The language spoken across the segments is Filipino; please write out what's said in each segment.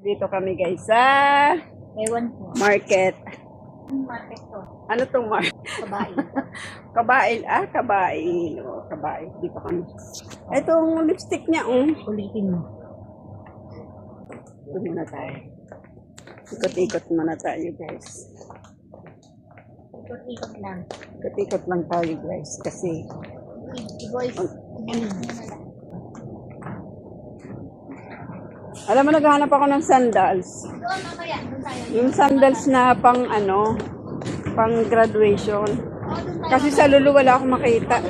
Dito kami guys sa Ewan ko. market. Ang market to. Ano tong market? Kabain. Kabail. Kabail. O, kabail. Dito kami. Itong lipstick niya, Ulitin mo. Ito muna tayo. Ikot-ikot muna tayo guys. Ikot-ikot lang. Ikot-ikot lang tayo guys. Kasi, I-voice. I-voice mo na lang. alam mo, naghahanap ako ng sandals. Doon mamaya. Doon tayo. Yung sandals na pang pang graduation. Doon tayo. Kasi sa Lulu wala akong makita.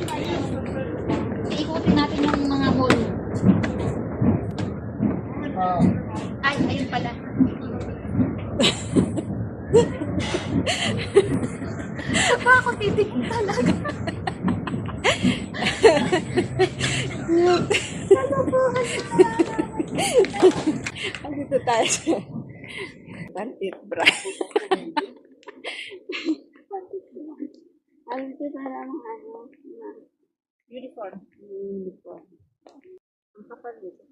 Ikutin natin yung mga mall. Ay, ayun pala. Saka ako titigil talaga. Dito tayo sa Pantit Bra. Dito tayo ng Uniform. uniform. Ang kapal dito.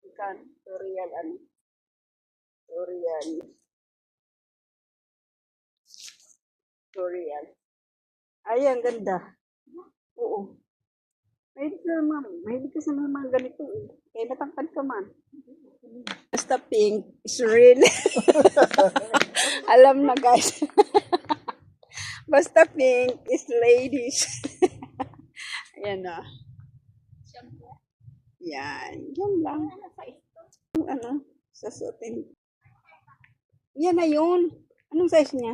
Ikan, L'Oreal, L'Oreal. Ay, ang ganda. Oo. Mahilig ka sa mga ganito eh. Kaya matangkad ka man. Basta pink is real. Alam na guys. Basta pink is ladies. Ayan na. Yan. Yan lang. Ano? Sasuotin. Yan na yun. Anong size niya?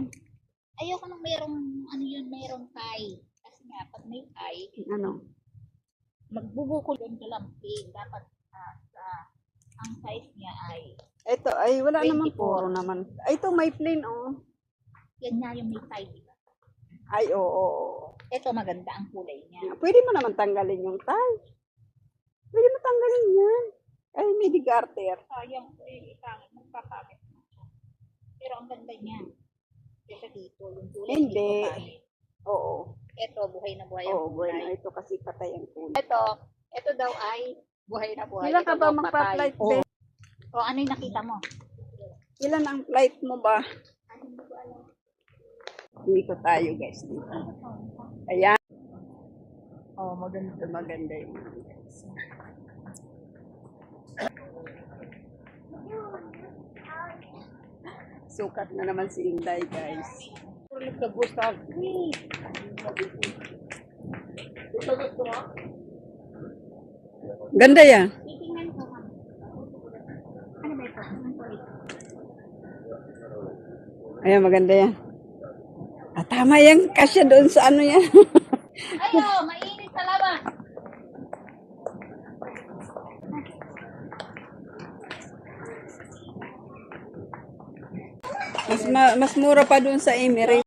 Ayoko nang mayroong tie. Kasi nga, pag may tie, Ano? magbubukol yung kalamping. Dapat ang size niya ay Ito, ay wala 24. naman puro naman. Ay, ito may plain, oh. yan nga yung may tie, di ba? Ay, oo. Ito maganda ang kulay niya. Pwede mo naman tanggalin yung tie. Pwede mo tanggalin yan. Ay, may digarter. Sayang ko itangin, magpapakit mo siya. Pero ang ganda niya. Kesa dito, yung kulay Hindi. dito pangit. Oo. Ito, buhay na buhay Oo, ang bueno. kulay. Ito kasi patay ang kulay. Ito daw ay buhay na buhay. Ilan ka Ito ba daw magpa-flight, patay. Ben? O, ano yung nakita mo? Ilan ang flight mo ba? Hindi ko tayo, guys. Dito. Ayan. Oh, maganda. Ito maganda yung mga guys. Sukat na naman si Inday, guys. Ulit ka gusto. Ganda yan. Titingnan ko. Ano ba ito? Anong kulay? Ayan, maganda yan. Tama yan. Kasya doon sa ano yan. Ayo, mainit sa labas. Mas mura pa doon sa Emirates.